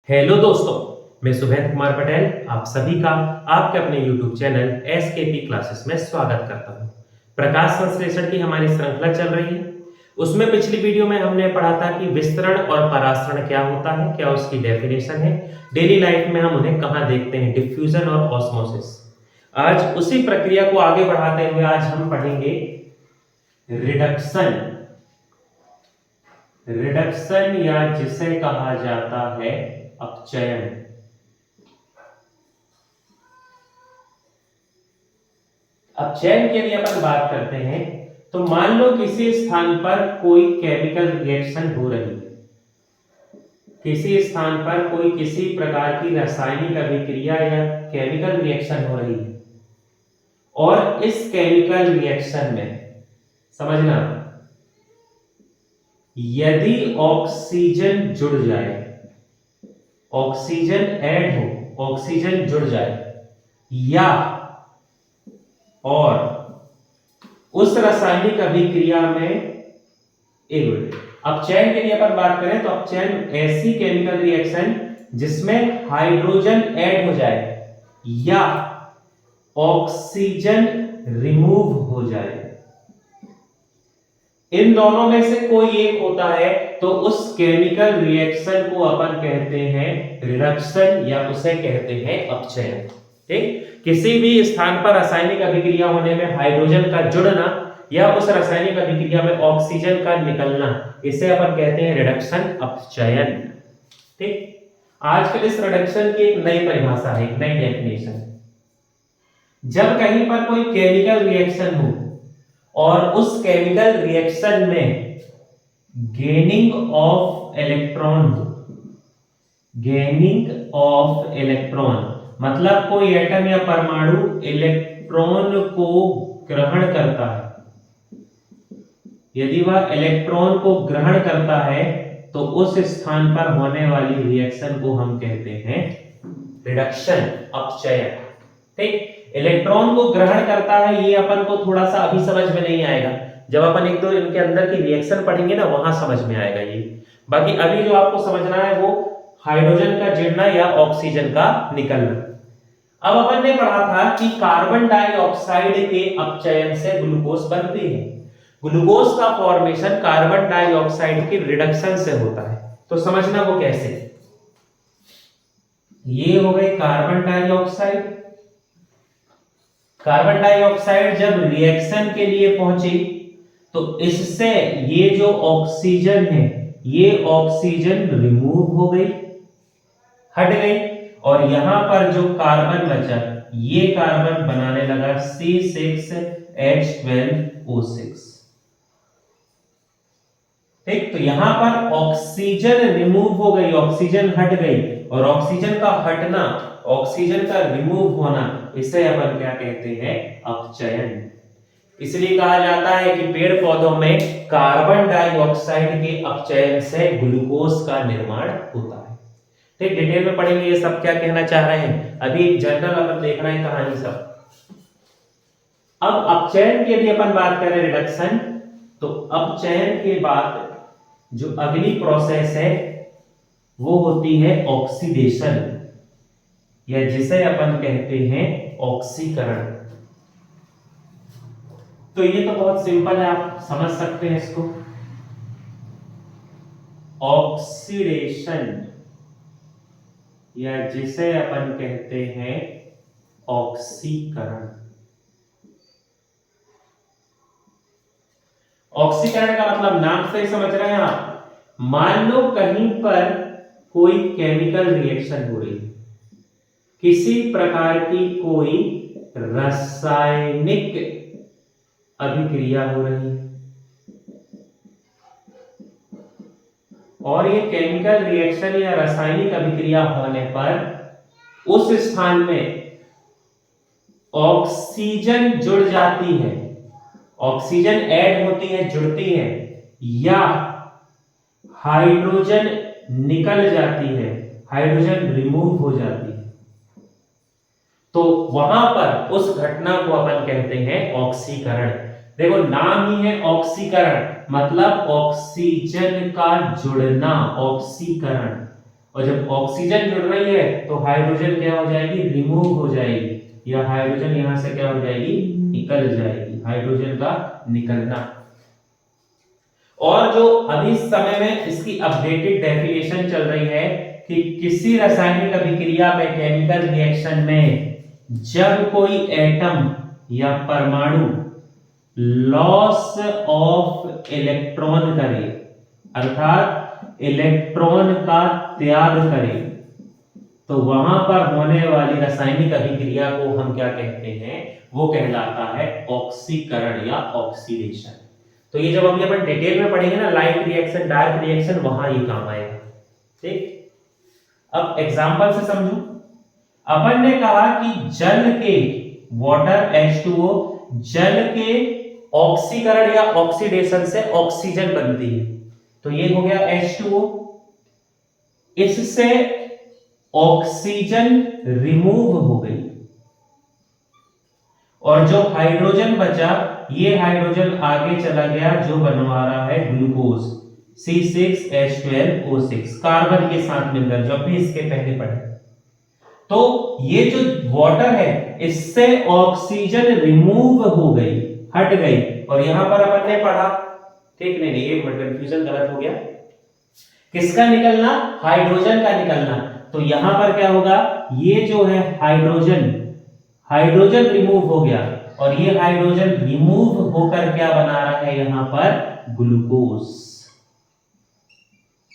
Hello दोस्तों, मैं सुभेंद्र कुमार पटेल आप सभी का आपके अपने YouTube चैनल एसकेपी क्लासेस में स्वागत करता हूं। प्रकाश संश्लेषण की हमारी श्रृंखला चल रही है। उसमें पिछली वीडियो में हमने पढ़ा था कि विस्तरण और परासरण क्या होता है, क्या उसकी डेफिनेशन है, डेली लाइफ में हम उन्हें कहाँ देखते हैं, डिफ्यूजन और ऑस्मोसिस। आज उसी प्रक्रिया को आगे बढ़ाते हुए आज हम पढ़ेंगे रिडक्शन। रिडक्शन या जिसे कहा जाता है अपचयन। अपचयन के लिए अपन बात करते हैं तो मान लो किसी स्थान पर कोई केमिकल रिएक्शन हो रही है, किसी स्थान पर कोई किसी प्रकार की रासायनिक अभिक्रिया या केमिकल रिएक्शन हो रही है और इस केमिकल रिएक्शन में समझना यदि ऑक्सीजन जुड़ जाए, ऑक्सीजन ऐड हो, ऑक्सीजन जुड़ जाए या और उस रासायनिक अभिक्रिया में एक मिनट अपचयन के लिए अपन बात करें तो अपचयन ऐसी केमिकल रिएक्शन जिसमें हाइड्रोजन ऐड हो जाए या ऑक्सीजन रिमूव हो जाए, इन दोनों में से कोई एक होता है तो उस केमिकल रिएक्शन को अपन कहते हैं रिडक्शन या उसे कहते हैं अपचयन। ठीक, किसी भी स्थान पर रासायनिक अभिक्रिया होने में हाइड्रोजन का जुड़ना या उस रासायनिक अभिक्रिया में ऑक्सीजन का निकलना, इसे अपन कहते हैं रिडक्शन, अपचयन। ठीक, आजकल इस रिडक्शन की एक नई परिभाषा है, एक नई डेफिनेशन। जब कहीं पर कोई केमिकल रिएक्शन हो और उस केमिकल रिएक्शन में गेनिंग ऑफ इलेक्ट्रॉन हो, गेनिंग ऑफ इलेक्ट्रॉन मतलब कोई एटम या परमाणु इलेक्ट्रॉन को ग्रहण करता है, यदि वह इलेक्ट्रॉन को ग्रहण करता है तो उस स्थान पर होने वाली रिएक्शन को हम कहते हैं रिडक्शन, अपचयन। ठीक, इलेक्ट्रॉन को ग्रहण करता है ये अपन को थोड़ा सा अभी समझ में नहीं आएगा, जब अपन एक दो इनके अंदर की रिएक्शन पढ़ेंगे ना वहां समझ में आएगा ये। बाकी अभी जो आपको समझना है वो हाइड्रोजन का जुड़ना या ऑक्सीजन का निकलना। अब अपन ने पढ़ा था कि कार्बन डाइऑक्साइड के अपचयन से ग्लूकोज बनती है। ग्लूकोज का फॉर्मेशन कार्बन डाइऑक्साइड के रिडक्शन से होता है, तो समझना वो कैसे। ये हो गई कार्बन डाइऑक्साइड। कार्बन डाइऑक्साइड जब रिएक्शन के लिए पहुंची तो इससे ये जो ऑक्सीजन है ये ऑक्सीजन रिमूव हो गई, हट गई, और यहां पर जो कार्बन बचा ये कार्बन बनाने लगा C6H12O6। ठीक, तो यहां पर ऑक्सीजन रिमूव हो गई, ऑक्सीजन हट गई, और ऑक्सीजन का हटना, ऑक्सीजन का रिमूव होना, इसे अपन क्या कहते हैं, अपचयन। इसलिए कहा जाता है कि पेड़ पौधों में कार्बन डाइऑक्साइड के अपचयन से ग्लूकोज का निर्माण होता है। ठीक, डिटेल में पढ़ेंगे ये सब क्या कहना चाह रहे हैं, अभी जनरल अपन देख रहे हैं कहानी सब। अब अपचयन के लिए अपन बात करें रिडक्शन, तो अपचयन के बाद जो अगली प्रोसेस है वो होती है ऑक्सीडेशन या जिसे अपन कहते हैं ऑक्सीकरण। तो ये तो बहुत सिंपल है, आप समझ सकते हैं इसको। ऑक्सीडेशन या जिसे अपन कहते हैं ऑक्सीकरण। ऑक्सीकरण का मतलब नाम से ही समझ रहे हैं आप। मान लो कहीं पर कोई केमिकल रिएक्शन हो रही है, किसी प्रकार की कोई रासायनिक अभिक्रिया हो रही है और ये केमिकल रिएक्शन या रासायनिक अभिक्रिया होने पर उस स्थान में ऑक्सीजन जुड़ जाती है, ऑक्सीजन ऐड होती है, जुड़ती है, या हाइड्रोजन निकल जाती है, हाइड्रोजन रिमूव हो जाती है, तो वहां पर उस घटना को अपन कहते हैं ऑक्सीकरण। देखो नाम ही है ऑक्सीकरण, मतलब ऑक्सीजन का जुड़ना, ऑक्सीकरण। और जब ऑक्सीजन जुड़ रही है तो हाइड्रोजन क्या हो जाएगी, रिमूव हो जाएगी, या हाइड्रोजन यहां से क्या हो जाएगी, निकल जाएगी, हाइड्रोजन का निकलना। और जो अभी समय में इसकी अपडेटेड डेफिनेशन चल रही है कि किसी रासायनिक अभिक्रिया में, केमिकल रिएक्शन में, जब कोई एटम या परमाणु लॉस ऑफ इलेक्ट्रॉन करे, अर्थात इलेक्ट्रॉन का त्याग करे, तो वहां पर होने वाली रासायनिक अभिक्रिया को हम क्या कहते हैं, वो कहलाता है ऑक्सीकरण या ऑक्सीडेशन। तो ये जब अभी अपन डिटेल में पढ़ेंगे ना, लाइट रिएक्शन, डार्क रिएक्शन, वहां ये काम आएगा। ठीक, अब एग्जांपल से समझो। अपन ने कहा कि जल के, वाटर H2O, जल के ऑक्सीकरण या ऑक्सीडेशन से ऑक्सीजन बनती है, तो ये हो गया H2O। इससे ऑक्सीजन रिमूव हो गई और जो हाइड्रोजन बचा, ये हाइड्रोजन आगे चला गया, जो बनवा रहा है ग्लूकोज C6H12O6, कार्बन के साथ मिलकर, जो भी इसके पहले पढ़े। तो ये जो वाटर है, इससे ऑक्सीजन रिमूव हो गई, हट गई, और यहां पर अपन ने पढ़ा, ठीक नहीं, ये कंफ्यूजन गलत हो गया, किसका निकलना, हाइड्रोजन का निकलना। तो यहां पर क्या होगा, ये जो है हाइड्रोजन, हाइड्रोजन रिमूव हो गया, और ये हाइड्रोजन रिमूव होकर क्या बना रहा है यहां पर, ग्लूकोज।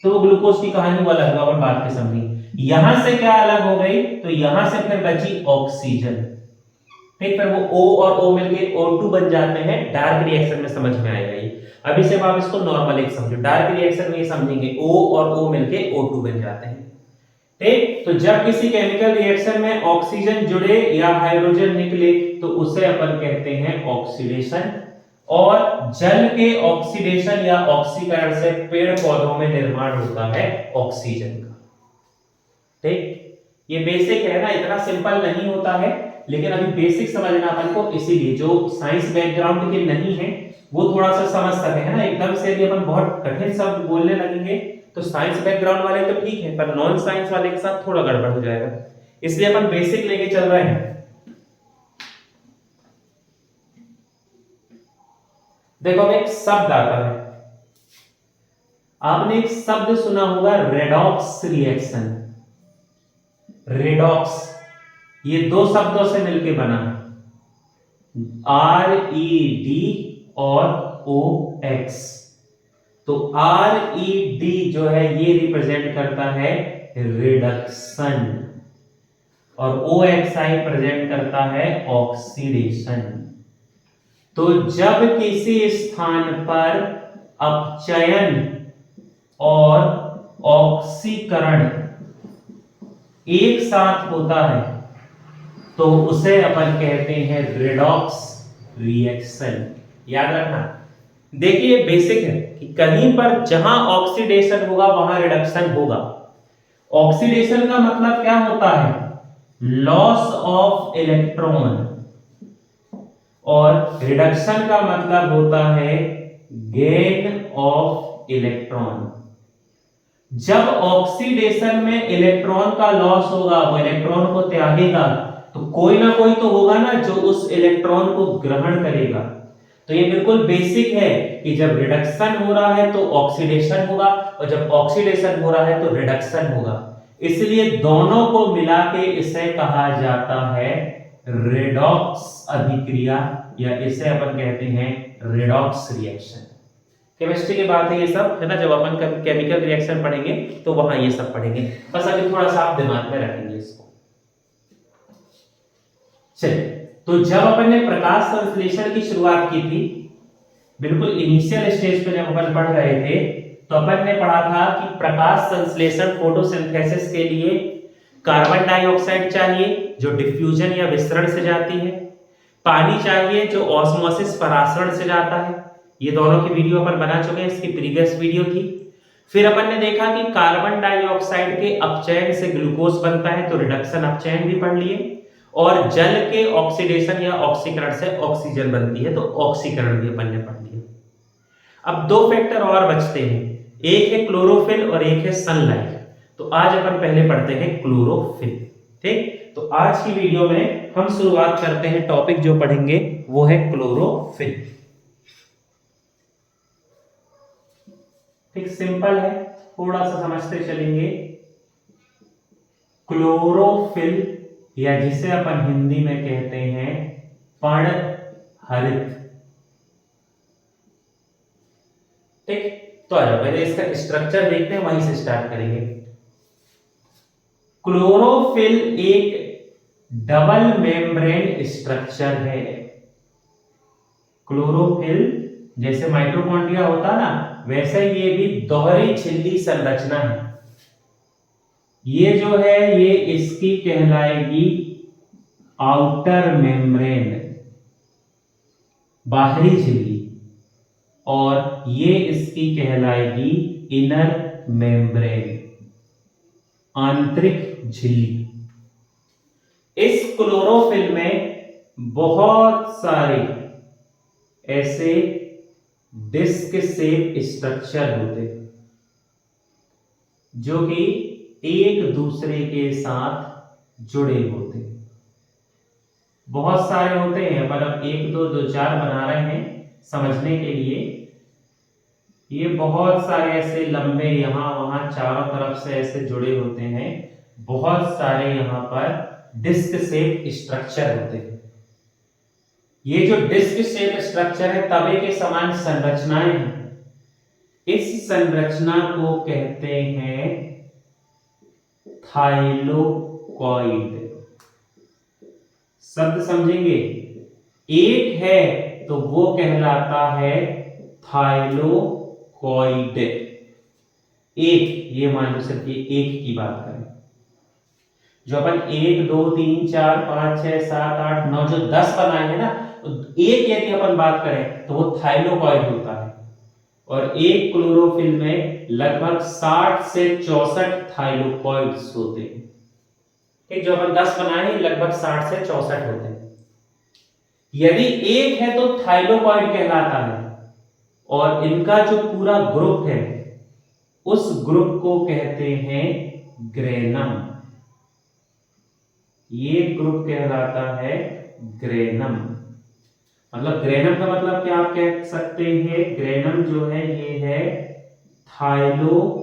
तो ग्लूकोज की कहानी वाला है, अपन बात के समझेंगे। यहां से क्या अलग हो गई, तो यहां से फिर बची ऑक्सीजन, ठीक, फिर वो O और O मिलके O2 बन जाते हैं। डार्क रिएक्शन में समझ में आएगा ये। अभी से आप इसको नॉर्मल एक समझो, डार्क रिएक्शन में ये समझेंगे O और O मिलके O2 बन जाते हैं। ठीक, तो जब किसी केमिकल रिएक्शन में ऑक्सीजन जुड़े या हाइड्रोजन निकले तो उसे अपन कहते हैं ऑक्सीडेशन। और जल के ऑक्सीडेशन या ऑक्सीकरण से पेड़ पौधों में निर्माण होता है ऑक्सीजन का। ठीक, ये बेसिक है ना, इतना सिंपल नहीं होता है, लेकिन अभी बेसिक समझना अपन को, इसीलिए जो साइंस बैकग्राउंड के नहीं है वो थोड़ा सा समझ सके, है ना। एकदम से यदि अपन बहुत कठिन शब्द बोलने लगेंगे तो साइंस बैकग्राउंड वाले तो ठीक है, पर नॉन साइंस वाले के साथ थोड़ा गड़बड़ हो जाएगा, इसलिए अपन बेसिक लेके चल रहे हैं। देखो, एक शब्द आता है, आपने एक शब्द सुना होगा, रेडॉक्स रिएक्शन। रेडॉक्स ये दो शब्दों से मिलकर बना है, RED और OX। तो RED जो है ये रिप्रेजेंट करता है रिडक्शन, और OXI प्रेजेंट करता है ऑक्सीडेशन। तो जब किसी स्थान पर अपचयन और ऑक्सीकरण एक साथ होता है तो उसे अपन कहते हैं रेडॉक्स रिएक्शन। याद रखना, देखिए बेसिक है कि कहीं पर जहां ऑक्सीडेशन होगा वहां रिडक्शन होगा। ऑक्सीडेशन का मतलब क्या होता है, लॉस ऑफ इलेक्ट्रॉन, और रिडक्शन का मतलब होता है गेन ऑफ इलेक्ट्रॉन। जब ऑक्सीडेशन में इलेक्ट्रॉन का लॉस होगा, वो इलेक्ट्रॉन को त्यागेगा, तो कोई ना कोई तो होगा ना जो उस इलेक्ट्रॉन को ग्रहण करेगा। तो ये बिल्कुल बेसिक है कि जब रिडक्शन हो रहा है तो ऑक्सीडेशन होगा, और जब ऑक्सीडेशन हो रहा है तो रिडक्शन होगा। इसलिए दोनों को मिला के इसे कहा जाता है रेडॉक्स अभिक्रिया, या इसे अपन कहते हैं रेडॉक्स रिएक्शन। केमिस्ट्री की बात है ये सब, है ना। जब अपन केमिकल रिएक्शन पढ़ेंगे तो वहां ये सब पढ़ेंगे, बस अभी थोड़ा सा आप दिमाग में रखेंगे इसको। चलिए, तो जब अपन ने प्रकाश संश्लेषण की शुरुआत की थी, बिल्कुल इनिशियल स्टेज पे जब अपन पढ़ रहे थे, तो अपन ने पढ़ा था कि प्रकाश संश्लेषण, फोटोसिंथेसिस के लिए कार्बन डाइऑक्साइड चाहिए जो डिफ्यूजन या विसरण से जाती है, पानी चाहिए जो ऑस्मोसिस परासरण से जाता है। ये दोनों की वीडियो अपन बना चुके हैं, इसकी प्रीवियस वीडियो थी। फिर अपन ने देखा कि कार्बन डाइऑक्साइड के अपचयन से ग्लूकोज बनता है, तो रिडक्शन अपचयन भी पढ़ लिए। और जल के ऑक्सीडेशन या ऑक्सीकरण से ऑक्सीजन बनती है, तो ऑक्सीकरण भी अपन ने पढ़ लिया। अब दो फैक्टर और बचते हैं, एक है क्लोरोफिल और एक है सनलाइट। तो आज अपन पहले पढ़ते हैं क्लोरोफिल। ठीक, तो आज की वीडियो में हम शुरुआत करते हैं, टॉपिक जो पढ़ेंगे वो है क्लोरोफिल। ठीक, सिंपल है, थोड़ा सा समझते चलेंगे। क्लोरोफिल या जिसे अपन हिंदी में कहते हैं पर्णहरित। ठीक, तो आ जाओ पहले इसका स्ट्रक्चर देखते हैं, वहीं से स्टार्ट करेंगे। क्लोरोफिल एक डबल मेम्ब्रेन स्ट्रक्चर है। क्लोरोफिल जैसे माइटोकॉन्ड्रिया होता ना, वैसे ये भी दोहरी झिल्ली संरचना है। ये जो है ये इसकी कहलाएगी आउटर मेम्ब्रेन, बाहरी झिल्ली, और ये इसकी कहलाएगी इनर मेम्ब्रेन, आंतरिक झिल्ली। इस क्लोरोफिल में बहुत सारे ऐसे डिस्क शेप स्ट्रक्चर होते हैं जो कि एक दूसरे के साथ जुड़े होते हैं। बहुत सारे होते हैं, पर अब एक दो चार बना रहे हैं समझने के लिए। ये बहुत सारे ऐसे लंबे यहां वहां चारों तरफ से ऐसे जुड़े होते हैं। बहुत सारे यहां पर डिस्क शेप स्ट्रक्चर होते हैं। ये जो डिस्क शेप स्ट्रक्चर है तवे के समान संरचनाएं हैं। इस संरचना को कहते हैं थाइलोकॉइड। शब्द समझेंगे, एक है तो वो कहलाता है थाइलोकॉइड। एक, ये मान लो सिर्फ एक की बात करें, जो अपन 1 2 3 4 5 6 7 8 9 जो 10 बनाएंगे ना, तो एक यदि अपन बात करें तो वो थाइलोकॉइड होता है। और एक क्लोरोफिल में लगभग 60 से 64 थाइलोकॉइड्स होते हैं। ठीक, जो अपन 10 बनाए लगभग 60 से 64 होते हैं। यदि एक है तो थाइलोकॉइड कहलाता है, और इनका जो पूरा ग्रुप है उस ग्रुप को कहते हैं ग्रेनम। ये ग्रुप कहलाता है ग्रेनम। मतलब ग्रेनम का मतलब क्या आप कह सकते हैं, ग्रेनम जो है ये है थाइलोकॉइड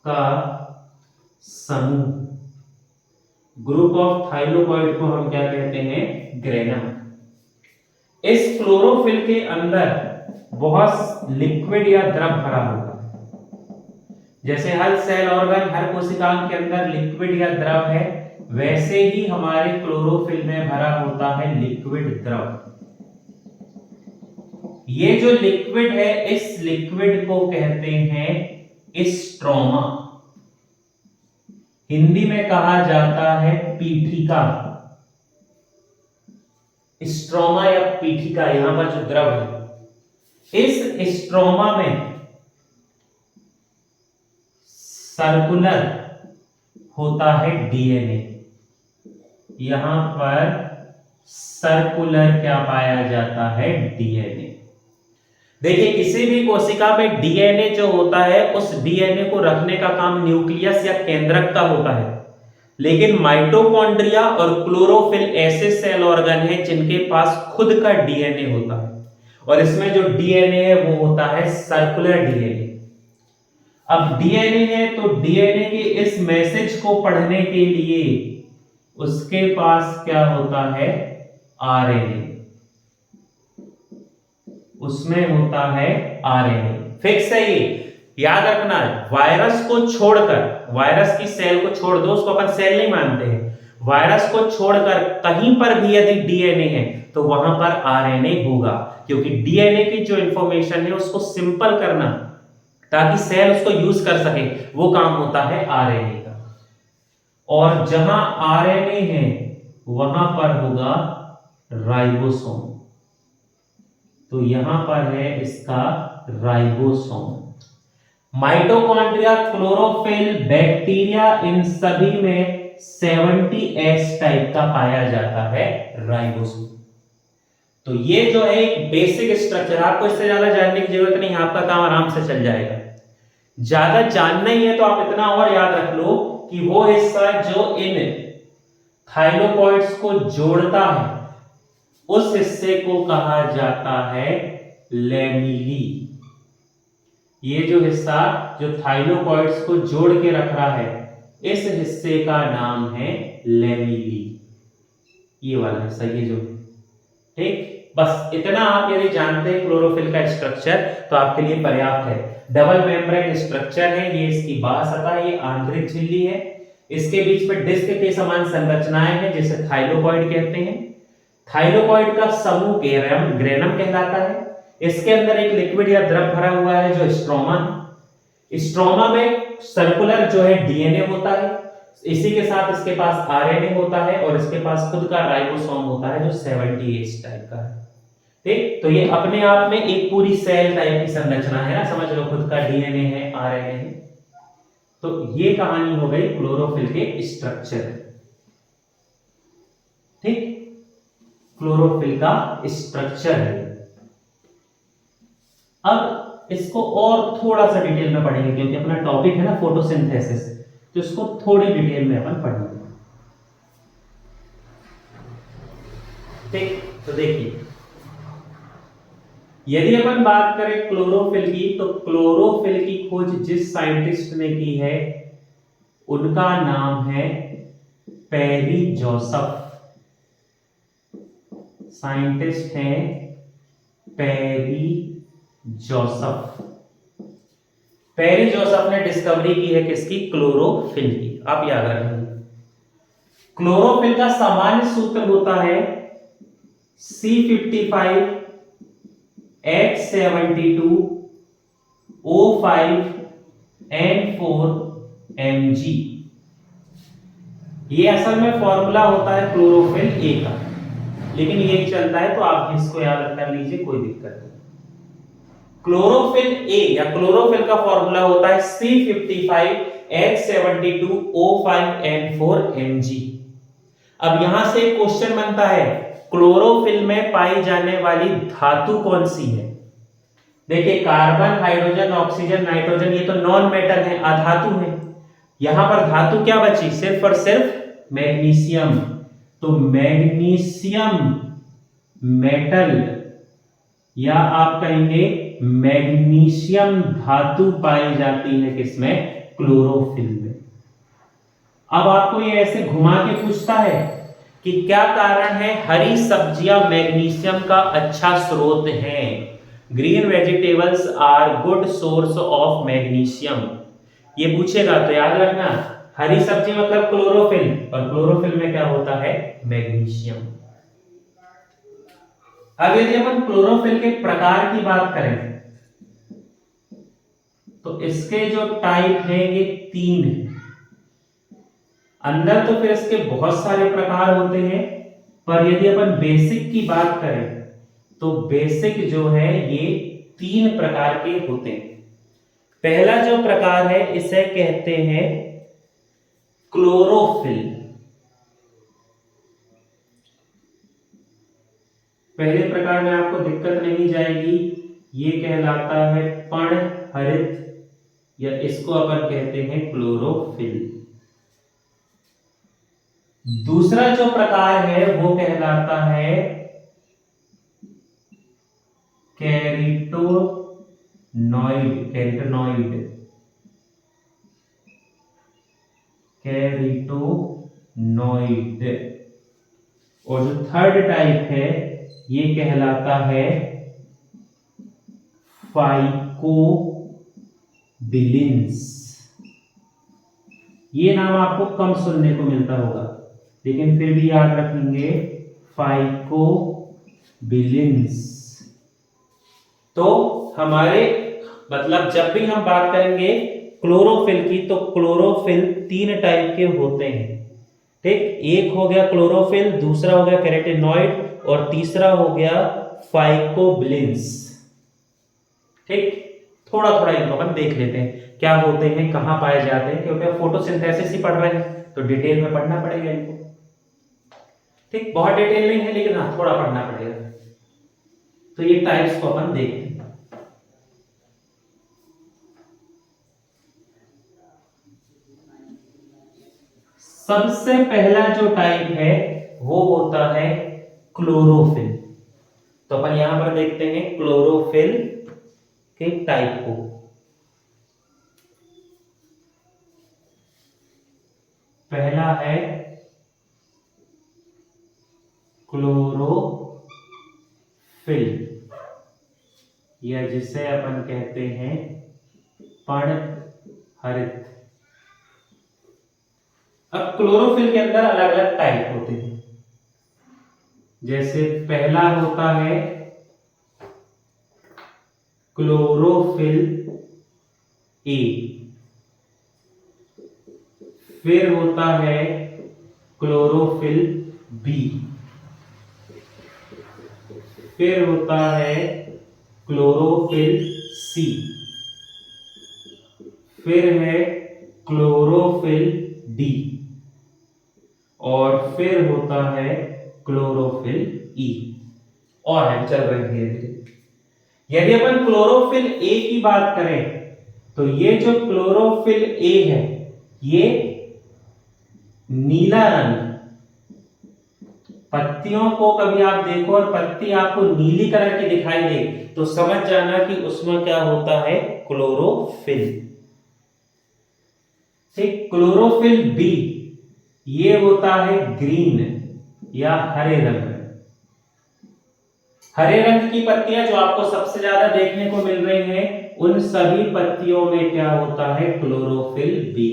का समूह। ग्रुप ऑफ थाइलोकॉइड को हम क्या कहते हैं, ग्रेनम। इस क्लोरोफिल के अंदर बहुत लिक्विड या द्रव भरा होता है। जैसे हर सेल ऑर्गन, हर कोशिकांग के अंदर लिक्विड या द्रव है, वैसे ही हमारे क्लोरोफिल में भरा होता है लिक्विड द्रव। ये जो लिक्विड है, इस लिक्विड को कहते हैं स्ट्रोमा। हिंदी में कहा जाता है पीठिका। स्ट्रोमा या पीठिका, यहां पर जो द्रव है, इस स्ट्रोमा में सर्कुलर होता है डीएनए। यहां पर सर्कुलर क्या पाया जाता है, डीएनए। देखिए, किसी भी कोशिका में डीएनए जो होता है, उस डीएनए को रखने का काम न्यूक्लियस या केंद्रक का होता है। लेकिन माइटोकॉन्ड्रिया और क्लोरोफिल ऐसे सेल ऑर्गन हैं जिनके पास खुद का डीएनए होता है, और इसमें जो डीएनए है वो होता है सर्कुलर डीएनए। अब डीएनए है तो डीएनए के इस मैसेज को पढ़ने के लिए उसके पास क्या होता है, आरएनए। उसमें होता है आरएनए। फिक्स है ये, याद रखना। वायरस को छोड़कर, वायरस की सेल को छोड़ दो, उसको अपन सेल नहीं मानते हैं। वायरस को छोड़कर कहीं पर भी यदि डीएनए है तो वहां पर आरएनए होगा, क्योंकि डीएनए की जो इंफॉर्मेशन है उसको सिंपल करना ताकि सेल उसको यूज कर सके, वो काम होता है आरएनए का। और जहां आरएनए है वहां पर होगा राइबोसोम। तो यहां पर है इसका राइबोसोम। माइटोकॉन्ड्रिया, क्लोरोफिल, बैक्टीरिया, इन सभी में 70S टाइप का पाया जाता है राइबोसोम। तो ये जो है एक बेसिक स्ट्रक्चर, आपको इससे ज्यादा जानने की जरूरत नहीं, आपका काम आराम से चल जाएगा। ज्यादा जानना ही है तो आप इतना और याद रख लो कि वो हिस्सा जो इन थाइलोकॉइड्स को जोड़ता है उस हिस्से को कहा जाता है लैमेली। ये जो हिस्सा जो थाइलोकॉइड्स को जोड़ के रख रहा है इस हिस्से का नाम है लैमेली। ये वाला हिस्सा, ये जो, ठीक। बस इतना आप यदि जानते हैं क्लोरोफिल का स्ट्रक्चर तो आपके लिए पर्याप्त है। डबल मेम्ब्रेन स्ट्रक्चर है, ये इसकी बाह्य सतह, ये आंतरिक झिल्ली है, इसके बीच में डिस्क के समान संरचनाएं हैं जिसे थाइलोकॉइड कहते हैं। थाइलोकॉइड का समूह ग्रेनम कहलाता है। इसके अंदर एक लिक्विड या द्रव भरा हुआ है जो स्ट्रोमा है। स्ट्रोमा में सर्कुलर जो है डीएनए होता है, इसी के साथ इसके पास आरएनए होता है और इसके पास खुद का राइबोसोम होता है जो 70S टाइप का है, ठीक। तो ये अपने आप में एक पूरी सेल टाइप की संरचना है ना, समझ लो, खुद का डीएनए है, आरएनए है। तो ये कहानी हो गई क्लोरोफिल के स्ट्रक्चर, ठीक। क्लोरोफिल का स्ट्रक्चर है। अब इसको और थोड़ा सा डिटेल में पढ़ेंगे क्योंकि अपना टॉपिक है ना फोटोसिंथेसिस, तो इसको थोड़ी डिटेल में अपन पढ़ेंगे, ठीक। तो देखिए, यदि अपन बात करें क्लोरोफिल की तो क्लोरोफिल की खोज जिस साइंटिस्ट ने की है उनका नाम है पेरी जोसेफ। साइंटिस्ट हैं पेरी जोसेफ। पेरी जोसेफ ने डिस्कवरी की है किसकी? क्लोरोफिल की। आप याद रखेंगे क्लोरोफिल का सामान्य सूत्र होता है C55 H72 O5 N4 Mg। ये असल में फॉर्मूला होता है क्लोरोफिल ए का, लेकिन ये चलता है तो आप इसको याद कर लीजिए, कोई दिक्कत नहीं। क्लोरोफिल ए या क्लोरोफिल का फॉर्मूला होता है C55 H72 O5 N4 Mg। अब यहां से एक क्वेश्चन बनता है, क्लोरोफिल में पाई जाने वाली धातु कौन सी है? देखिए, कार्बन, हाइड्रोजन, ऑक्सीजन, नाइट्रोजन, ये तो नॉन मेटल है, अधातु है। यहां पर धातु क्या बची? सिर्फ और सिर्फ मैग्नीशियम। तो मैग्नीशियम मेटल या आप कहेंगे मैग्नीशियम धातु पाई जाती है किसमें? क्लोरोफिल में। अब आपको ये ऐसे घुमा के पूछता है कि क्या कारण है हरी सब्जियां मैग्नीशियम का अच्छा स्रोत हैं? Green vegetables are good source of magnesium. ये पूछेगा तो याद रखना, हरी सब्जी मतलब क्लोरोफिल, और क्लोरोफिल में क्या होता है? मैग्नीशियम। अब यदि अपन क्लोरोफिल के प्रकार की बात करें तो इसके जो टाइप हैं ये 3 हैं। अंदर तो फिर इसके बहुत सारे प्रकार होते हैं, पर यदि अपन बेसिक की बात करें तो बेसिक जो है ये 3 प्रकार के होते हैं। पहला जो प्रकार है इसे कहते हैं क्लोरोफिल। पहले प्रकार में आपको दिक्कत नहीं जाएगी, ये कहलाता है पर्णहरित, या इसको अपन कहते हैं क्लोरोफिल। दूसरा जो प्रकार है वो कहलाता है कैरिटोनॉइड। और जो थर्ड टाइप है ये कहलाता है फाइकोबिलिन्स। ये नाम आपको कम सुनने को मिलता होगा, लेकिन फिर भी याद रखेंगे, फाइकोबिलिन्स। तो हमारे मतलब जब भी हम बात करेंगे क्लोरोफिल की तो क्लोरोफिल 3 टाइप के होते हैं, ठीक। एक हो गया क्लोरोफिल, दूसरा हो गया कैरोटीनॉइड, और तीसरा हो गया फाइकोबिलिन्स, ठीक। थोड़ा थोड़ा इनको अपन देख लेते हैं क्या होते हैं, कहां पाए जाते हैं, क्योंकि फोटोसिंथेसिस ही पढ़ रहे हैं तो डिटेल में पढ़ना पड़ेगा इनको, ठीक। बहुत डिटेल नहीं है लेकिन हाँ थोड़ा पढ़ना पड़ेगा। तो ये टाइप्स को अपन देखते हैं। सबसे पहला जो टाइप है वो होता है क्लोरोफिल। तो अपन यहां पर देखते हैं क्लोरोफिल के टाइप को। पहला है क्लोरोफिल, या जिसे अपन कहते हैं पर्णहरित। अब क्लोरोफिल के अंदर अलग अलग टाइप होते हैं। जैसे पहला होता है क्लोरोफिल ए, फिर होता है क्लोरोफिल बी, फिर होता है क्लोरोफिल सी, फिर है क्लोरोफिल डी, और फिर होता है क्लोरोफिल ई। और हम चल रहे हैं धीरे धीरे। यदि अपन क्लोरोफिल ए की बात करें तो ये जो क्लोरोफिल ए है ये नीला रंग, पत्तियों को कभी आप देखो और पत्ती आपको नीली कलर की दिखाई दे तो समझ जाना कि उसमें क्या होता है, क्लोरोफिल। ठीक, क्लोरोफिल बी ये होता है ग्रीन या हरे रंग। हरे रंग की पत्तियां जो आपको सबसे ज्यादा देखने को मिल रही हैं, उन सभी पत्तियों में क्या होता है, क्लोरोफिल बी।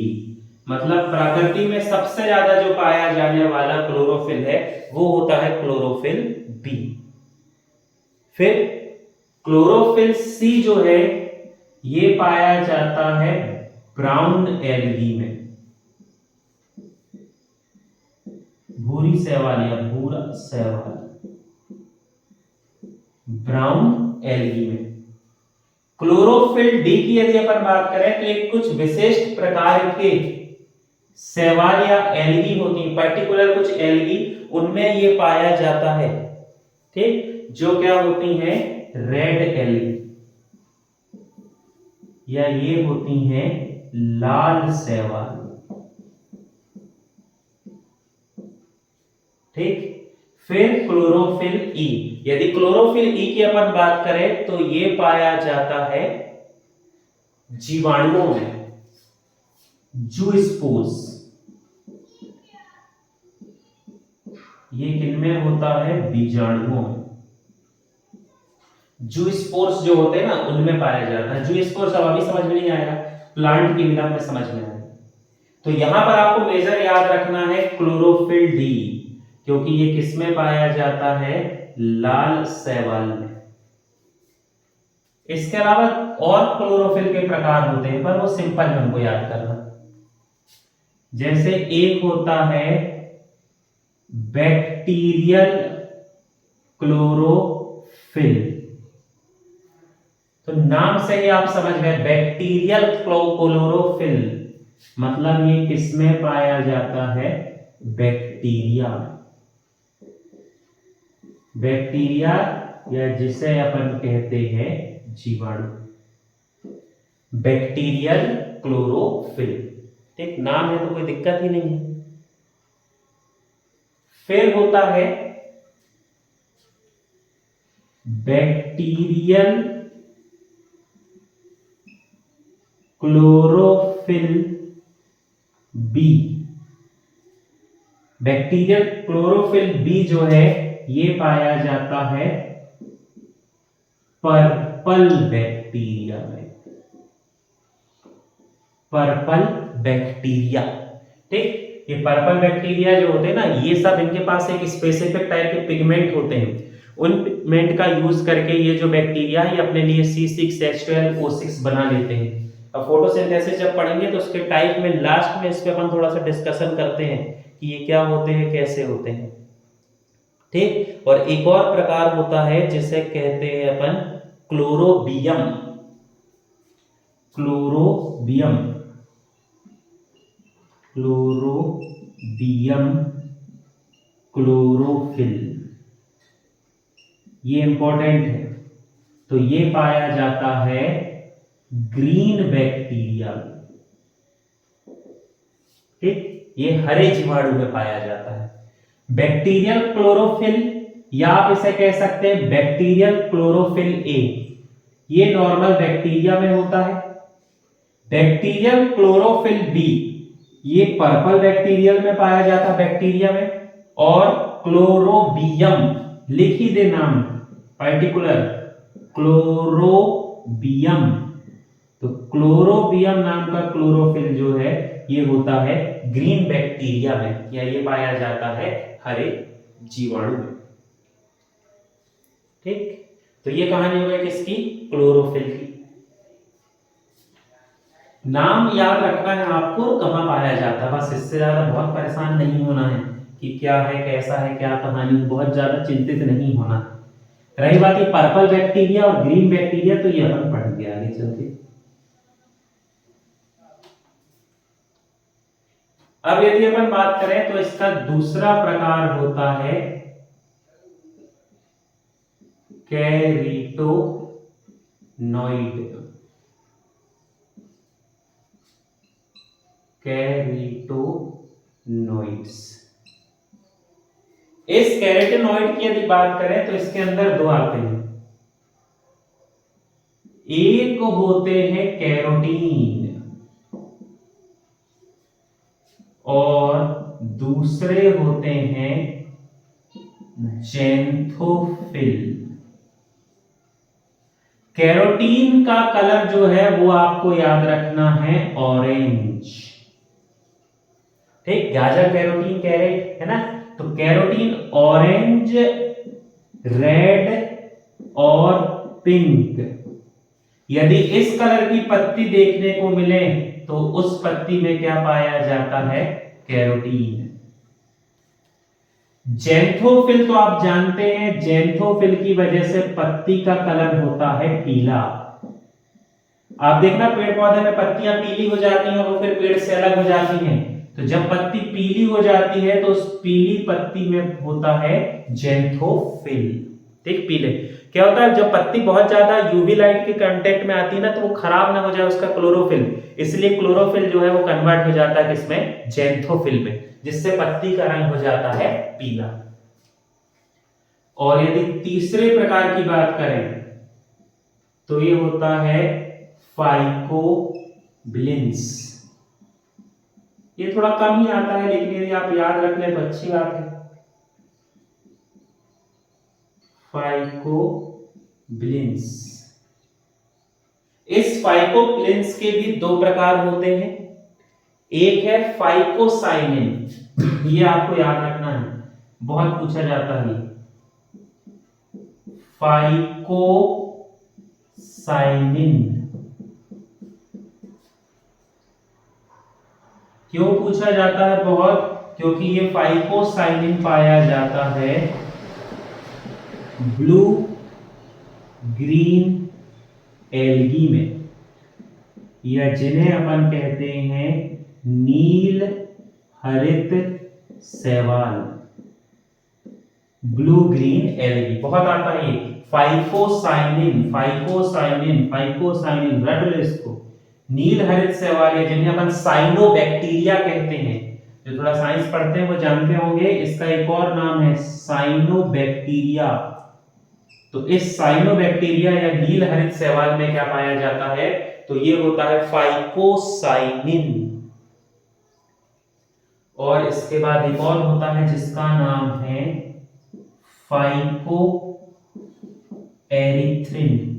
मतलब प्रकृति में सबसे ज्यादा जो पाया जाने वाला क्लोरोफिल है वो होता है क्लोरोफिल बी। फिर क्लोरोफिल सी जो है ये पाया जाता है ब्राउन एल्गी में, भूरी शैवाल या भूरा शैवाल, ब्राउन एल्गी में। क्लोरोफिल डी की यदि अपन बात करें तो एक कुछ विशिष्ट प्रकार के शैवाल या एल्गी होती है, पर्टिकुलर कुछ एल्गी, उनमें ये पाया जाता है। ठीक, जो क्या होती हैं, रेड एल्गी, या ये होती हैं लाल शैवाल। ठीक, फिर क्लोरोफिल ई। यदि क्लोरोफिल ई की अपन बात करें तो ये पाया जाता है जीवाणुओं में, जूस्पोर्स। ये किनमें होता है, बीजाणुओं में। जूस्पोर्स जो होते हैं ना उनमें पाया जाता है। जूस्पोर्स अब अभी समझ में नहीं आएगा, प्लांट किंगडम में समझ में आएगा। तो यहां पर आपको मेजर याद रखना है क्लोरोफिल डी, क्योंकि ये किसमें पाया जाता है, लाल शैवाल में। इसके अलावा और क्लोरोफिल के प्रकार होते हैं पर वो सिंपल है, उनको याद करना। जैसे एक होता है बैक्टीरियल क्लोरोफिल। तो नाम से ही आप समझ गए, बैक्टीरियल क्लोरोफिल मतलब ये किसमें पाया जाता है, बैक्टीरिया में। बैक्टीरिया या जिसे अपन कहते हैं जीवाणु, बैक्टीरियल क्लोरोफिल। ठीक, नाम है तो कोई दिक्कत ही नहीं है। फिर होता है bacterial chlorophyll B. Bacterial chlorophyll B जो है ये पाया जाता है पर्पल बैक्टीरिया में, पर्पल बैक्टीरिया। ठीक, ये पर्पल बैक्टीरिया जो होते हैं ना, ये सब इनके पास एक स्पेसिफिक टाइप के पिगमेंट होते हैं। उन पिगमेंट का यूज करके ये जो बैक्टीरिया है अपने लिए C6H12O6 बना लेते हैं। अब फोटोसिंथेसिस जब पढ़ेंगे तो उसके टाइप में लास्ट में इस पे अपन थोड़ा सा डिस्कशन करते हैं कि ये क्या होते हैं, कैसे होते हैं। ठीक, और एक और प्रकार होता है जिसे कहते हैं अपन क्लोरोबियम। क्लोरोबियम, क्लोरोबियम क्लोरोफिल, ये इंपॉर्टेंट है। तो ये पाया जाता है ग्रीन बैक्टीरिया। ठीक, ये हरे जीवाणु में पाया जाता है। बैक्टीरियल क्लोरोफिल, या आप इसे कह सकते हैं बैक्टीरियल क्लोरोफिल ए, ये नॉर्मल बैक्टीरिया में होता है। बैक्टीरियल क्लोरोफिल बी, ये पर्पल बैक्टीरियल में पाया जाता है, बैक्टीरिया में। और क्लोरोबियम, लिख ही दे नाम पर्टिकुलर, क्लोरोबियम। तो क्लोरोबियम नाम का क्लोरोफिल जो है ये होता है ग्रीन बैक्टीरिया में, या ये पाया जाता है हरे जीवाणु में। ठीक, तो ये कहानी हो गई किसकी, क्लोरोफिल की। नाम याद रखना है आपको, कहां पाया जाता है, बस इससे ज्यादा बहुत परेशान नहीं होना है कि क्या है, कैसा है, क्या कहानी, बहुत ज्यादा चिंतित नहीं होना। रही बात ये पर्पल बैक्टीरिया और ग्रीन बैक्टीरिया, तो ये अपन पढ़ेंगे आगे चल के। अब यदि अपन बात करें तो इसका दूसरा प्रकार होता है कैरिटोनॉइड। कैरिटोनॉइड्स, इस कैरोटीनॉइड की यदि बात करें तो इसके अंदर दो आते हैं। एक होते हैं कैरोटीन और दूसरे होते हैं जेंथोफिल। कैरोटीन का कलर जो है वो आपको याद रखना है ऑरेंज। ठीक, गाजर कैरोटीन कैरेट है ना, तो कैरोटीन ऑरेंज, रेड और पिंक। यदि इस कलर की पत्ती देखने को मिले तो उस पत्ती में क्या पाया जाता है, कैरोटीन। जेंथोफिल तो आप जानते हैं, जेंथोफिल की वजह से पत्ती का कलर होता है पीला। आप देखना पेड़ पौधे में पत्तियां पीली हो जाती हैं और वो फिर पेड़ से अलग हो जाती हैं। तो जब पत्ती पीली हो जाती है तो उस पीली पत्ती में होता है जेंथोफिल। ठीक, पीले क्या होता है, जब पत्ती बहुत ज्यादा यूवी लाइट के कांटेक्ट में आती है ना, तो वो खराब ना हो जाए उसका क्लोरोफिल, इसलिए क्लोरोफिल जो है वो कन्वर्ट हो जाता है किसमें, जेंथोफिल में, जिससे पत्ती का रंग हो जाता है पीला। और यदि तीसरे प्रकार की बात करें तो ये होता है फाइकोबिलिन्स। ये थोड़ा कम ही आता है, लेकिन यदि आप याद रख लें तो अच्छी बात है। फाइकोबिलिन्स, इस फाइकोबिलिन्स के भी दो प्रकार होते हैं। एक है फाइकोसाइनिन, ये आपको याद रखना है, बहुत पूछा जाता है। फाइकोसाइनिन क्यों पूछा जाता है बहुत, क्योंकि ये फाइकोसाइनिन पाया जाता है ब्लू ग्रीन एल्गी में, या जिन्हें अपन कहते हैं नील हरित शैवाल। ब्लू ग्रीन एल्गी बहुत आता है ये, फाइकोसाइनिन, फाइकोसाइनिन, फाइकोसाइनिन, रट लो इसको। नील हरित शैवाल, या जिन्हें अपन साइनोबैक्टीरिया कहते हैं, जो थोड़ा साइंस पढ़ते हैं वो जानते होंगे, इसका एक और नाम है साइनोबैक्टीरिया। तो इस साइनोबैक्टीरिया या नील हरित शैवाल में क्या पाया जाता है, तो ये होता है फाइकोसाइनिन। और इसके बाद एक और होता है जिसका नाम है फाइको एरिथ्रिन।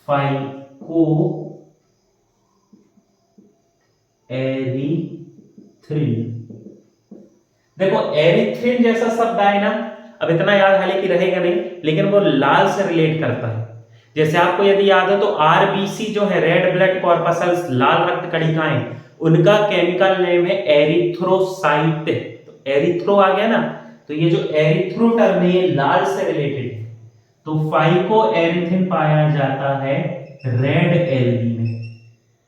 फाइको एरिथ्रिन, देखो एरिथ्रिन जैसा शब्द आए ना, अब इतना याद हालांकि रहेगा नहीं, लेकिन वो लाल से रिलेट करता है। जैसे आपको यदि याद हो तो आरबीसी जो है, रेड ब्लड कॉर्पसल्स, लाल रक्त कणिकाएं, उनका केमिकल नेम है एरिथ्रोसाइट। तो एरिथ्रो आ गया ना, तो ये जो एरिथ्रो टर्म है ये लाल से रिलेटेड है। तो फाइको एरिथ्रिन पाया जाता है रेड एल्गी में,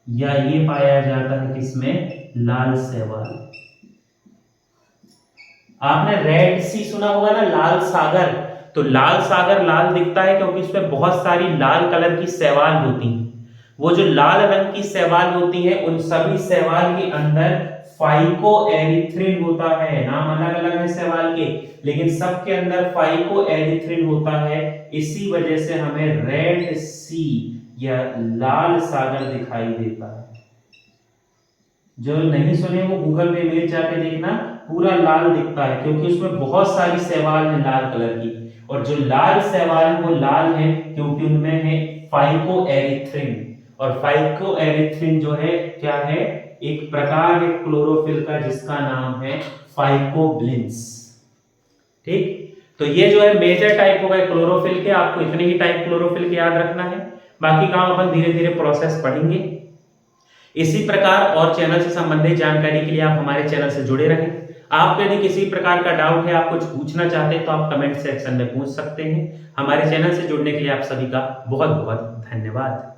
या ये पाया जाता है किसमें, लाल शैवाल। आपने रेड सी सुना होगा ना, लाल सागर, तो लाल सागर लाल दिखता है क्योंकि उसमें बहुत सारी लाल कलर की शैवाल होती हैं। वो जो लाल रंग की शैवाल होती है उन सभी शैवाल के अंदर फाइकोएरिथ्रिन होता है। नाम अलग अलग है शैवाल के, लेकिन सबके अंदर फाइकोएरिथ्रिन होता है। इसी वजह से हमें रेड सी या लाल सागर दिखाई देता है। जो नहीं सुने वो गूगल में इमेज जाके देखना, पूरा लाल दिखता है क्योंकि उसमें बहुत सारी शैवाल है लाल कलर की। और जो लाल शैवाल है वो लाल है क्योंकि उनमें है फाइकोएरिथ्रिन। और फाइकोएरिथ्रिन जो है क्या है, एक प्रकार है क्लोरोफिल का जिसका नाम है फाइकोब्लिन्स। ठीक, तो ये जो है मेजर टाइप हो गए क्लोरोफिल के। आपको इतने ही टाइप क्लोरोफिल के याद रखना है, बाकी काम अपन धीरे धीरे प्रोसेस पढ़ेंगे। इसी प्रकार और चैनल से संबंधित जानकारी के लिए आप हमारे चैनल से जुड़े रहें। आपको यदि किसी प्रकार का डाउट है, आप कुछ पूछना चाहते हैं तो आप कमेंट सेक्शन में पूछ सकते हैं। हमारे चैनल से जुड़ने के लिए आप सभी का बहुत बहुत धन्यवाद।